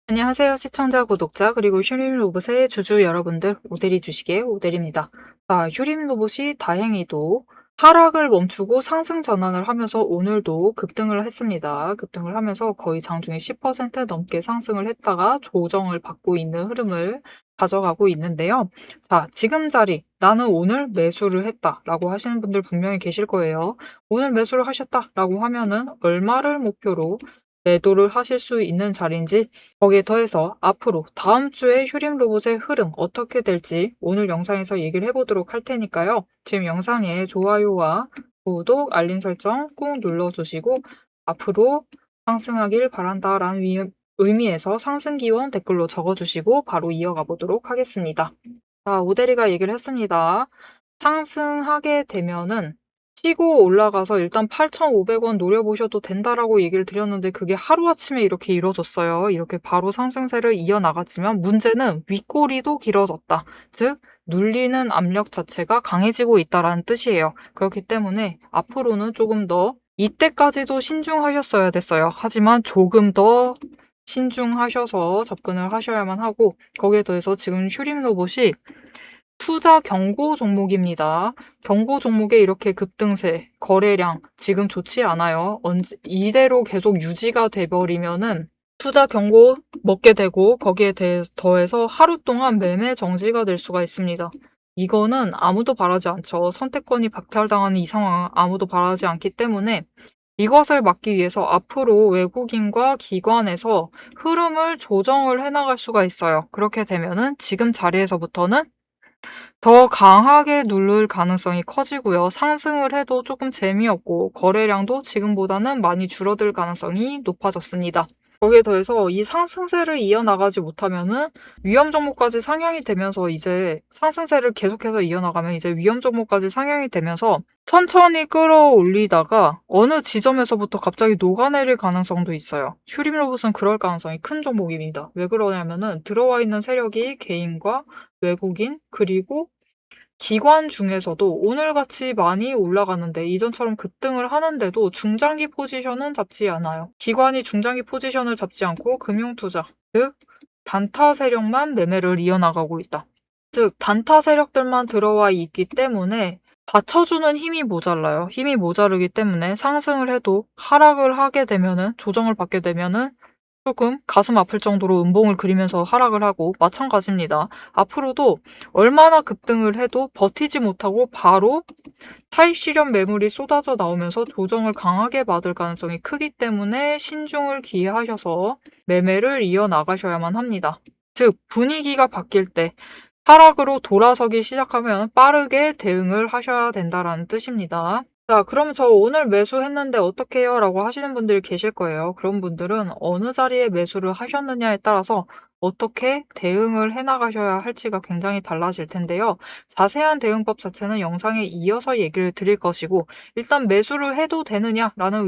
안녕하세요. 시청자, 구독자, 그리고 휴림 로봇의 주주 여러분들, 오대리 주식의 오대리입니다. 자, 휴림 로봇이 다행히도 하락을 멈추고 상승 전환을 하면서 오늘도 급등을 했습니다. 급등을 하면서 거의 장중에 10% 넘게 상승을 했다가 조정을 받고 있는 흐름을 가져가고 있는데요. 자, 지금 자리, 나는 오늘 매수를 했다라고 하시는 분들 분명히 계실 거예요. 오늘 매수를 하셨다라고 하면은 얼마를 목표로 매도를 하실 수 있는 자리인지, 거기에 더해서 앞으로 다음 주에 휴림 로봇의 흐름 어떻게 될지 오늘 영상에서 얘기를 해보도록 할 테니까요. 지금 영상에 좋아요와 구독, 알림 설정 꾹 눌러주시고 앞으로 상승하길 바란다라는 의미에서 상승 기원 댓글로 적어주시고 바로 이어가 보도록 하겠습니다. 자, 오대리가 얘기를 했습니다. 상승하게 되면은 치고 올라가서 일단 8,500원 노려보셔도 된다라고 얘기를 드렸는데 그게 하루아침에 이렇게 이뤄졌어요. 이렇게 바로 상승세를 이어나갔지만 문제는 윗꼬리도 길어졌다. 즉 눌리는 압력 자체가 강해지고 있다라는 뜻이에요. 그렇기 때문에 앞으로는 조금 더 이때까지도 신중하셨어야 됐어요. 하지만 조금 더 신중하셔서 접근을 하셔야만 하고, 거기에 더해서 지금 휴림 로봇이 투자 경고 종목입니다. 경고 종목에 이렇게 급등세, 거래량 지금 좋지 않아요. 이대로 계속 유지가 돼버리면은 투자 경고 먹게 되고 거기에 더해서 하루 동안 매매 정지가 될 수가 있습니다. 이거는 아무도 바라지 않죠. 선택권이 박탈당하는 이 상황 아무도 바라지 않기 때문에 이것을 막기 위해서 앞으로 외국인과 기관에서 흐름을 조정을 해나갈 수가 있어요. 그렇게 되면은 지금 자리에서부터는 더 강하게 누를 가능성이 커지고요. 상승을 해도 조금 재미없고 거래량도 지금보다는 많이 줄어들 가능성이 높아졌습니다. 거기에 더해서 이 상승세를 이어나가지 못하면은 위험 종목까지 상향이 되면서 이제 상승세를 계속해서 이어나가면 이제 위험 종목까지 상향이 되면서 천천히 끌어올리다가 어느 지점에서부터 갑자기 녹아내릴 가능성도 있어요. 휴림 로봇은 그럴 가능성이 큰 종목입니다. 왜 그러냐면은 들어와 있는 세력이 개인과 외국인 그리고 기관 중에서도 오늘같이 많이 올라가는데 이전처럼 급등을 하는데도 중장기 포지션은 잡지 않아요. 기관이 중장기 포지션을 잡지 않고 금융투자, 즉 단타 세력만 매매를 이어나가고 있다. 즉 단타 세력들만 들어와 있기 때문에 받쳐주는 힘이 모자라요. 힘이 모자르기 때문에 상승을 해도 하락을 하게 되면은, 조정을 받게 되면은 조금 가슴 아플 정도로 음봉을 그리면서 하락을 하고, 마찬가지입니다. 앞으로도 얼마나 급등을 해도 버티지 못하고 바로 차익 실현 매물이 쏟아져 나오면서 조정을 강하게 받을 가능성이 크기 때문에 신중을 기하셔서 매매를 이어나가셔야만 합니다. 즉 분위기가 바뀔 때 하락으로 돌아서기 시작하면 빠르게 대응을 하셔야 된다는 뜻입니다. 자, 그럼 저 오늘 매수했는데 어떻게 해요? 라고 하시는 분들이 계실 거예요. 그런 분들은 어느 자리에 매수를 하셨느냐에 따라서 어떻게 대응을 해나가셔야 할지가 굉장히 달라질 텐데요. 자세한 대응법 자체는 영상에 이어서 얘기를 드릴 것이고, 일단 매수를 해도 되느냐라는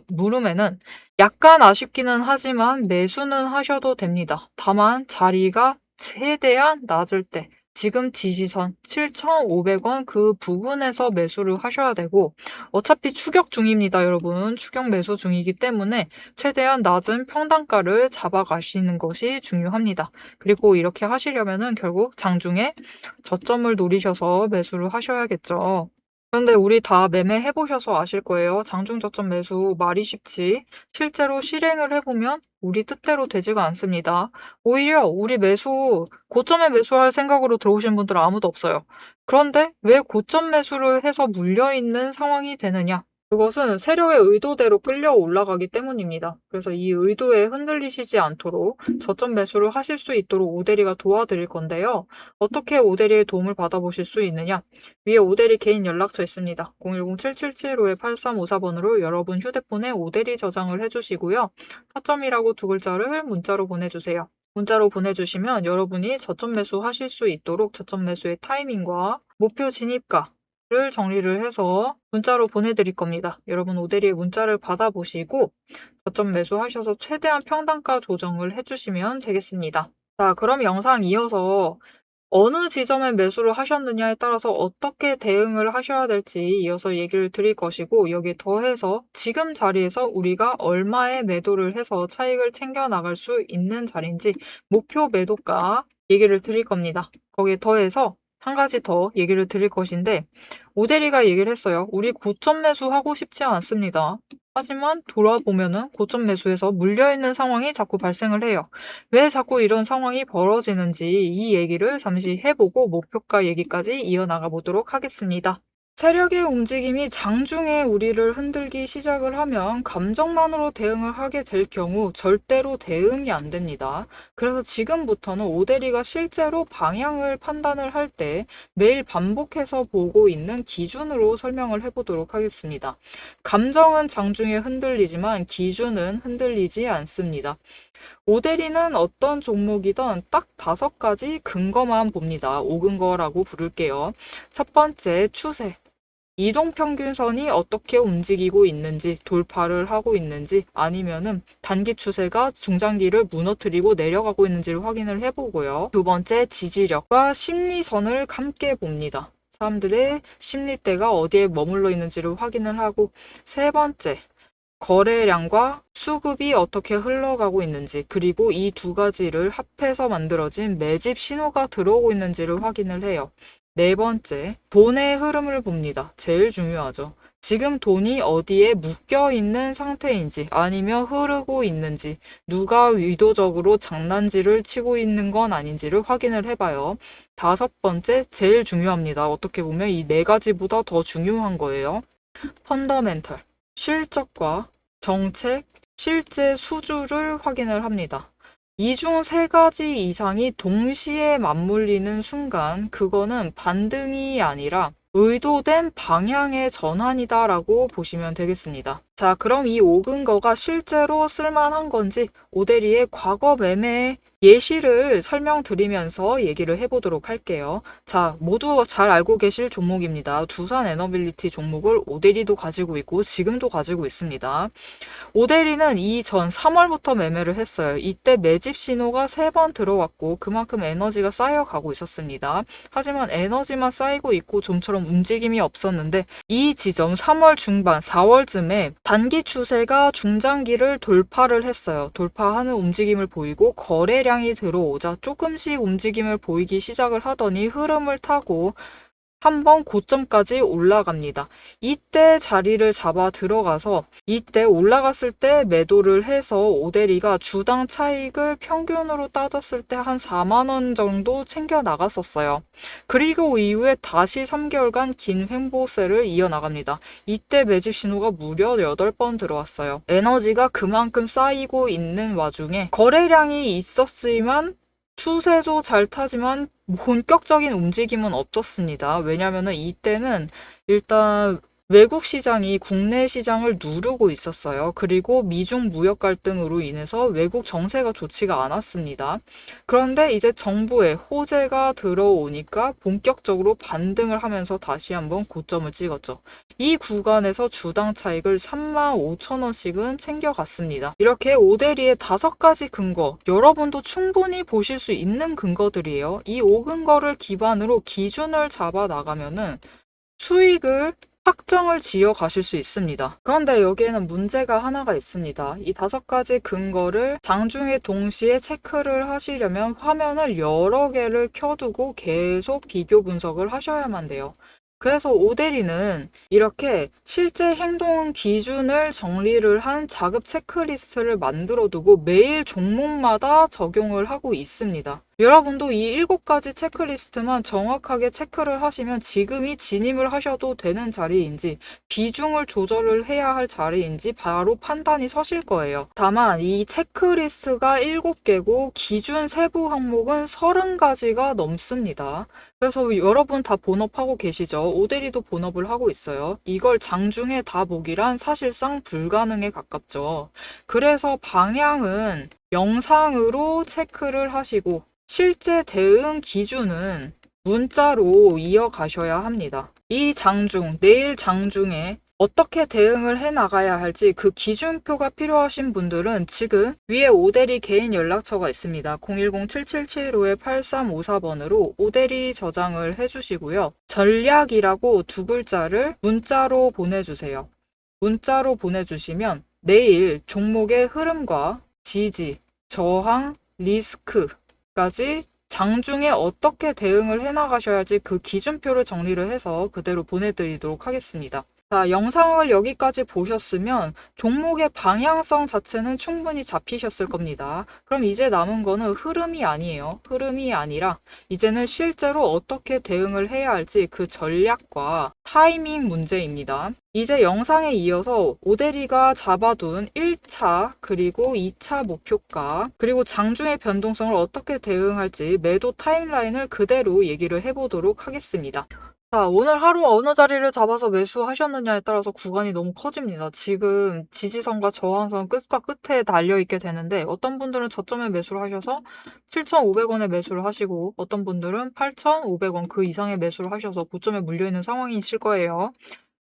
물음에는 약간 아쉽기는 하지만 매수는 하셔도 됩니다. 다만 자리가 최대한 낮을 때, 지금 지지선 7,500원 그 부분에서 매수를 하셔야 되고, 어차피 추격 중입니다, 여러분. 추격 매수 중이기 때문에 최대한 낮은 평단가를 잡아가시는 것이 중요합니다. 그리고 이렇게 하시려면은 결국 장중에 저점을 노리셔서 매수를 하셔야겠죠. 그런데 우리 다 매매해보셔서 아실 거예요. 장중 저점 매수 말이 쉽지 실제로 실행을 해보면 우리 뜻대로 되지가 않습니다. 오히려 우리 고점에 매수할 생각으로 들어오신 분들은 아무도 없어요. 그런데 왜 고점 매수를 해서 물려있는 상황이 되느냐? 그것은 세력의 의도대로 끌려 올라가기 때문입니다. 그래서 이 의도에 흔들리시지 않도록 저점 매수를 하실 수 있도록 오대리가 도와드릴 건데요. 어떻게 오대리의 도움을 받아보실 수 있느냐? 위에 오대리 개인 연락처 있습니다. 010-777-5354번으로 여러분 휴대폰에 오대리 저장을 해주시고요. 타점이라고 두 글자를 문자로 보내주세요. 문자로 보내주시면 여러분이 저점 매수 하실 수 있도록 저점 매수의 타이밍과 목표 진입가를 정리를 해서 문자로 보내드릴 겁니다. 여러분 오대리의 문자를 받아보시고 저점 매수하셔서 최대한 평단가 조정을 해주시면 되겠습니다. 자, 그럼 영상 이어서 어느 지점에 매수를 하셨느냐에 따라서 어떻게 대응을 하셔야 될지 이어서 얘기를 드릴 것이고, 여기에 더해서 지금 자리에서 우리가 얼마에 매도를 해서 차익을 챙겨 나갈 수 있는 자리인지 목표 매도가 얘기를 드릴 겁니다. 거기에 더해서 한 가지 더 얘기를 드릴 것인데, 오대리가 얘기를 했어요. 우리 고점 매수하고 싶지 않습니다. 하지만 돌아보면은 고점 매수에서 물려있는 상황이 자꾸 발생을 해요. 왜 자꾸 이런 상황이 벌어지는지 이 얘기를 잠시 해보고 목표가 얘기까지 이어나가 보도록 하겠습니다. 세력의 움직임이 장중에 우리를 흔들기 시작을 하면 감정만으로 대응을 하게 될 경우 절대로 대응이 안 됩니다. 그래서 지금부터는 오대리가 실제로 방향을 판단을 할 때 매일 반복해서 보고 있는 기준으로 설명을 해보도록 하겠습니다. 감정은 장중에 흔들리지만 기준은 흔들리지 않습니다. 오대리는 어떤 종목이든 딱 5가지 근거만 봅니다. 5근거라고 부를게요. 첫 번째, 추세. 이동평균선이 어떻게 움직이고 있는지, 돌파를 하고 있는지, 아니면은 단기 추세가 중장기를 무너뜨리고 내려가고 있는지를 확인을 해보고요. 두 번째, 지지력과 심리선을 함께 봅니다. 사람들의 심리대가 어디에 머물러 있는지를 확인을 하고, 세 번째, 거래량과 수급이 어떻게 흘러가고 있는지, 그리고 이 2가지를 합해서 만들어진 매집 신호가 들어오고 있는지를 확인을 해요. 네 번째, 돈의 흐름을 봅니다. 제일 중요하죠. 지금 돈이 어디에 묶여 있는 상태인지, 아니면 흐르고 있는지, 누가 의도적으로 장난질을 치고 있는 건 아닌지를 확인을 해봐요. 다섯 번째, 제일 중요합니다. 어떻게 보면 이 4가지보다 더 중요한 거예요. 펀더멘털, 실적과 정책, 실제 수주를 확인을 합니다. 이 중 3가지 이상이 동시에 맞물리는 순간 그거는 반등이 아니라 의도된 방향의 전환이다라고 보시면 되겠습니다. 자, 그럼 이 5근거가 실제로 쓸만한 건지 오대리의 과거 매매 예시를 설명드리면서 얘기를 해보도록 할게요. 자, 모두 잘 알고 계실 종목입니다. 두산 에너빌리티 종목을 오대리도 가지고 있고 지금도 가지고 있습니다. 오대리는 이전 3월부터 매매를 했어요. 이때 매집 신호가 3번 들어왔고 그만큼 에너지가 쌓여가고 있었습니다. 하지만 에너지만 쌓이고 있고 좀처럼 움직임이 없었는데 이 지점 3월 중반, 4월쯤에 단기 추세가 중장기를 돌파를 했어요. 돌파하는 움직임을 보이고 거래량이 들어오자 조금씩 움직임을 보이기 시작을 하더니 흐름을 타고 한번 고점까지 올라갑니다. 이때 자리를 잡아 들어가서 이때 올라갔을 때 매도를 해서 오대리가 주당 차익을 평균으로 따졌을 때 한 4만 원 정도 챙겨 나갔었어요. 그리고 이후에 다시 3개월간 긴 횡보세를 이어나갑니다. 이때 매집 신호가 무려 8번 들어왔어요. 에너지가 그만큼 쌓이고 있는 와중에 거래량이 있었지만 추세도 잘 타지만 본격적인 움직임은 없었습니다. 왜냐하면 이때는 일단 외국 시장이 국내 시장을 누르고 있었어요. 그리고 미중 무역 갈등으로 인해서 외국 정세가 좋지가 않았습니다. 그런데 이제 정부의 호재가 들어오니까 본격적으로 반등을 하면서 다시 한번 고점을 찍었죠. 이 구간에서 주당 차익을 35,000원씩은 챙겨갔습니다. 이렇게 오대리의 5가지 근거, 여러분도 충분히 보실 수 있는 근거들이에요. 이 5근거를 기반으로 기준을 잡아 나가면은 수익을 확정을 지어 가실 수 있습니다. 그런데 여기에는 문제가 하나가 있습니다. 이 5가지 근거를 장중에 동시에 체크를 하시려면 화면을 여러 개를 켜두고 계속 비교 분석을 하셔야만 돼요. 그래서 오대리는 이렇게 실제 행동 기준을 정리를 한 자급 체크리스트를 만들어 두고 매일 종목마다 적용을 하고 있습니다. 여러분도 이 7가지 체크리스트만 정확하게 체크를 하시면 지금이 진입을 하셔도 되는 자리인지 비중을 조절을 해야 할 자리인지 바로 판단이 서실 거예요. 다만 이 체크리스트가 7개고 기준 세부 항목은 30가지가 넘습니다. 그래서 여러분 다 본업하고 계시죠? 오대리도 본업을 하고 있어요. 이걸 장중에 다 보기란 사실상 불가능에 가깝죠. 그래서 방향은 영상으로 체크를 하시고 실제 대응 기준은 문자로 이어가셔야 합니다. 이 장중, 내일 장중에 어떻게 대응을 해 나가야 할지 그 기준표가 필요하신 분들은 지금 위에 오대리 개인 연락처가 있습니다. 010-7775-8354번으로 오대리 저장을 해주시고요. 전략이라고 두 글자를 문자로 보내주세요. 문자로 보내주시면 내일 종목의 흐름과 지지, 저항, 리스크까지 장중에 어떻게 대응을 해 나가셔야 할지 그 기준표를 정리를 해서 그대로 보내드리도록 하겠습니다. 자, 영상을 여기까지 보셨으면 종목의 방향성 자체는 충분히 잡히셨을 겁니다. 그럼 이제 남은 거는 흐름이 아니에요. 흐름이 아니라 이제는 실제로 어떻게 대응을 해야 할지 그 전략과 타이밍 문제입니다. 이제 영상에 이어서 오대리가 잡아둔 1차 그리고 2차 목표가 그리고 장중의 변동성을 어떻게 대응할지 매도 타임라인을 그대로 얘기를 해보도록 하겠습니다. 자, 오늘 하루 어느 자리를 잡아서 매수하셨느냐에 따라서 구간이 너무 커집니다. 지금 지지선과 저항선 끝과 끝에 달려있게 되는데 어떤 분들은 저점에 매수를 하셔서 7,500원에 매수를 하시고 어떤 분들은 8,500원 그 이상의 매수를 하셔서 고점에 물려있는 상황이실 거예요.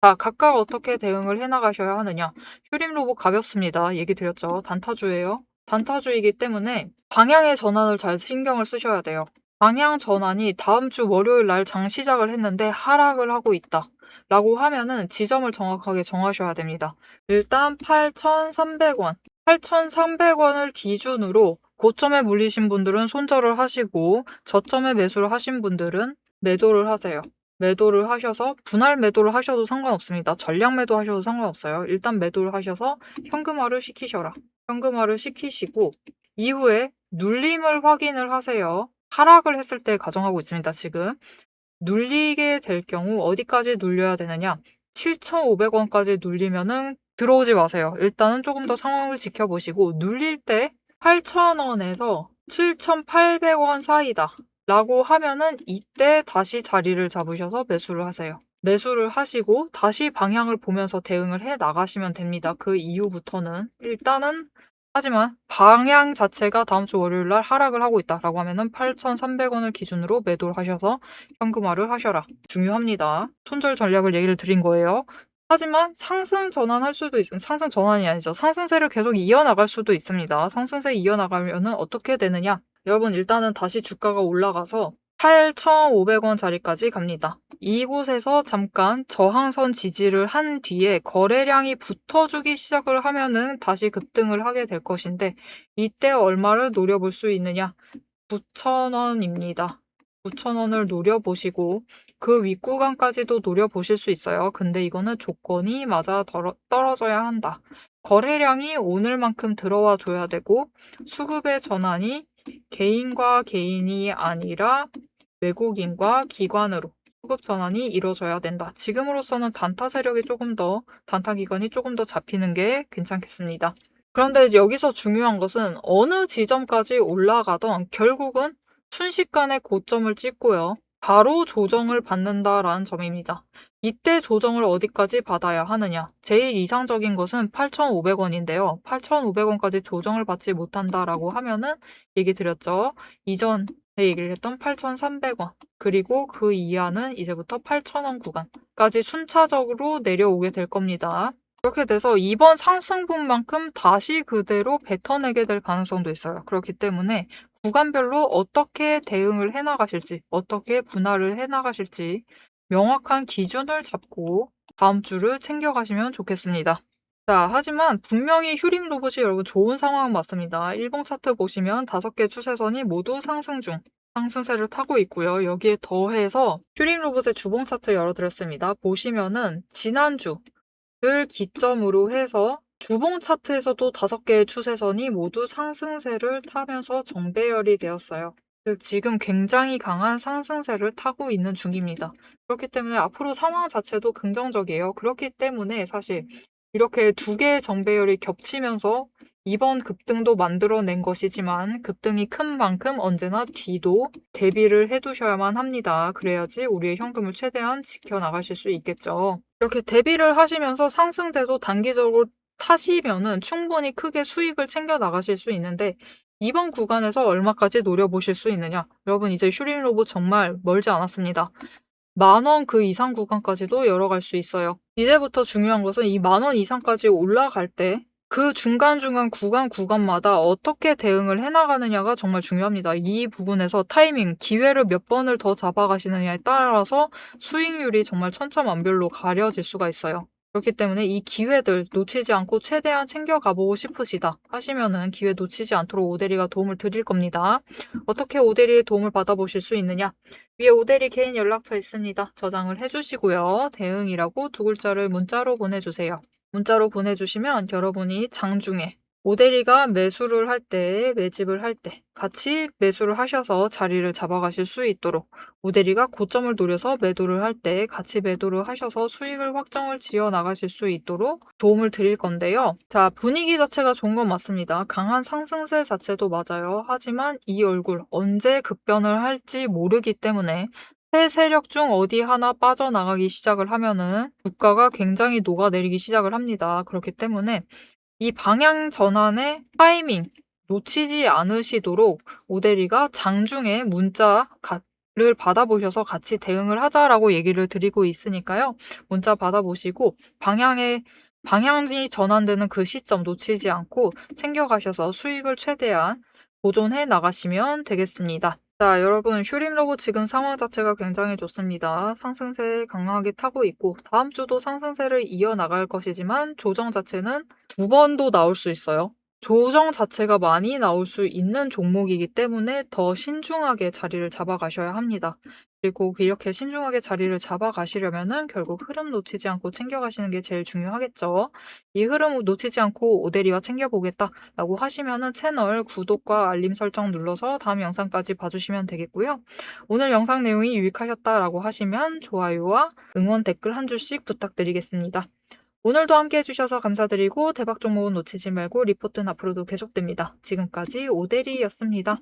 자, 각각 어떻게 대응을 해나가셔야 하느냐. 휴림 로봇 가볍습니다. 얘기 드렸죠. 단타주예요. 단타주이기 때문에 방향의 전환을 잘 신경을 쓰셔야 돼요. 방향 전환이 다음 주 월요일 날 장 시작을 했는데 하락을 하고 있다. 라고 하면은 지점을 정확하게 정하셔야 됩니다. 일단 8,300원. 8,300원을 기준으로 고점에 물리신 분들은 손절을 하시고 저점에 매수를 하신 분들은 매도를 하세요. 매도를 하셔서 분할 매도를 하셔도 상관없습니다. 전량 매도 하셔도 상관없어요. 일단 매도를 하셔서 현금화를 시키셔라. 현금화를 시키시고 이후에 눌림을 확인을 하세요. 하락을 했을 때 가정하고 있습니다. 지금 눌리게 될 경우 어디까지 눌려야 되느냐? 7,500원까지 눌리면은 들어오지 마세요. 일단은 조금 더 상황을 지켜보시고 눌릴 때 8,000원에서 7,800원 사이다 라고 하면은 이때 다시 자리를 잡으셔서 매수를 하세요. 매수를 하시고 다시 방향을 보면서 대응을 해 나가시면 됩니다. 그 이후부터는 일단은 하지만 방향 자체가 다음 주 월요일 날 하락을 하고 있다라고 하면은 8,300원을 기준으로 매도를 하셔서 현금화를 하셔라. 중요합니다. 손절 전략을 얘기를 드린 거예요. 하지만 상승 전환할 수도 상승 전환이 아니죠. 상승세를 계속 이어나갈 수도 있습니다. 상승세 이어나가면은 어떻게 되느냐? 여러분 일단은 다시 주가가 올라가서 8,500원 자리까지 갑니다. 이곳에서 잠깐 저항선 지지를 한 뒤에 거래량이 붙어주기 시작을 하면은 다시 급등을 하게 될 것인데 이때 얼마를 노려볼 수 있느냐? 9,000원입니다. 9,000원을 노려보시고 그 윗구간까지도 노려보실 수 있어요. 근데 이거는 조건이 맞아 떨어져야 한다. 거래량이 오늘만큼 들어와 줘야 되고 수급의 전환이 개인과 개인이 아니라 외국인과 기관으로 수급 전환이 이루어져야 된다. 지금으로서는 단타 세력이 단타 기관이 조금 더 잡히는 게 괜찮겠습니다. 그런데 이제 여기서 중요한 것은 어느 지점까지 올라가던 결국은 순식간에 고점을 찍고요. 바로 조정을 받는다라는 점입니다. 이때 조정을 어디까지 받아야 하느냐? 제일 이상적인 것은 8,500원인데요. 8,500원까지 조정을 받지 못한다라고 하면은 얘기 드렸죠. 이전에 얘기를 했던 8,300원 그리고 그 이하는 이제부터 8,000원 구간까지 순차적으로 내려오게 될 겁니다. 그렇게 돼서 이번 상승분만큼 다시 그대로 뱉어내게 될 가능성도 있어요. 그렇기 때문에 구간별로 어떻게 대응을 해나가실지, 어떻게 분할을 해나가실지 명확한 기준을 잡고 다음 주를 챙겨가시면 좋겠습니다. 자, 하지만 분명히 휴림 로봇이 여러분 좋은 상황은 맞습니다. 일봉 차트 보시면 5개 추세선이 모두 상승 중. 상승세를 타고 있고요. 여기에 더해서 휴림 로봇의 주봉 차트 열어드렸습니다. 보시면은 지난주 를 기점으로 해서 주봉 차트에서도 5개의 추세선이 모두 상승세를 타면서 정배열이 되었어요. 즉 지금 굉장히 강한 상승세를 타고 있는 중입니다. 그렇기 때문에 앞으로 상황 자체도 긍정적이에요. 그렇기 때문에 사실 이렇게 2개의 정배열이 겹치면서 이번 급등도 만들어낸 것이지만 급등이 큰 만큼 언제나 뒤도 대비를 해두셔야만 합니다. 그래야지 우리의 현금을 최대한 지켜나가실 수 있겠죠. 이렇게 대비를 하시면서 상승돼도 단기적으로 타시면은 충분히 크게 수익을 챙겨 나가실 수 있는데 이번 구간에서 얼마까지 노려보실 수 있느냐? 여러분 이제 슈림 로봇 정말 멀지 않았습니다. 10,000원 그 이상 구간까지도 열어갈 수 있어요. 이제부터 중요한 것은 이 10,000원 이상까지 올라갈 때 그 중간중간 구간마다 어떻게 대응을 해나가느냐가 정말 중요합니다. 이 부분에서 타이밍, 기회를 몇 번을 더 잡아가시느냐에 따라서 수익률이 정말 천차만별로 가려질 수가 있어요. 그렇기 때문에 이 기회들 놓치지 않고 최대한 챙겨가 보고 싶으시다 하시면은 기회 놓치지 않도록 오대리가 도움을 드릴 겁니다. 어떻게 오대리의 도움을 받아보실 수 있느냐? 위에 오대리 개인 연락처 있습니다. 저장을 해주시고요. 대응이라고 두 글자를 문자로 보내주세요. 문자로 보내주시면 여러분이 장중에 오대리가 매수를 할 때, 매집을 할 때 같이 매수를 하셔서 자리를 잡아가실 수 있도록 오대리가 고점을 노려서 매도를 할 때 같이 매도를 하셔서 수익을 확정을 지어 나가실 수 있도록 도움을 드릴 건데요. 자, 분위기 자체가 좋은 건 맞습니다. 강한 상승세 자체도 맞아요. 하지만 이 얼굴 언제 급변을 할지 모르기 때문에 세 세력 중 어디 하나 빠져나가기 시작을 하면은 주가가 굉장히 녹아내리기 시작을 합니다. 그렇기 때문에 이 방향 전환의 타이밍 놓치지 않으시도록 오대리가 장중에 문자를 받아보셔서 같이 대응을 하자라고 얘기를 드리고 있으니까요. 문자 받아보시고 방향이 전환되는 그 시점 놓치지 않고 챙겨가셔서 수익을 최대한 보존해 나가시면 되겠습니다. 자, 여러분, 휴림로그 지금 상황 자체가 굉장히 좋습니다. 상승세 강하게 타고 있고 다음 주도 상승세를 이어나갈 것이지만 조정 자체는 두 번도 나올 수 있어요. 조정 자체가 많이 나올 수 있는 종목이기 때문에 더 신중하게 자리를 잡아가셔야 합니다. 그리고 이렇게 신중하게 자리를 잡아가시려면은 결국 흐름 놓치지 않고 챙겨가시는 게 제일 중요하겠죠. 이 흐름 놓치지 않고 오대리와 챙겨보겠다라고 하시면은 채널 구독과 알림 설정 눌러서 다음 영상까지 봐주시면 되겠고요. 오늘 영상 내용이 유익하셨다라고 하시면 좋아요와 응원 댓글 한 줄씩 부탁드리겠습니다. 오늘도 함께 해주셔서 감사드리고 대박 종목은 놓치지 말고 리포트는 앞으로도 계속됩니다. 지금까지 오대리였습니다.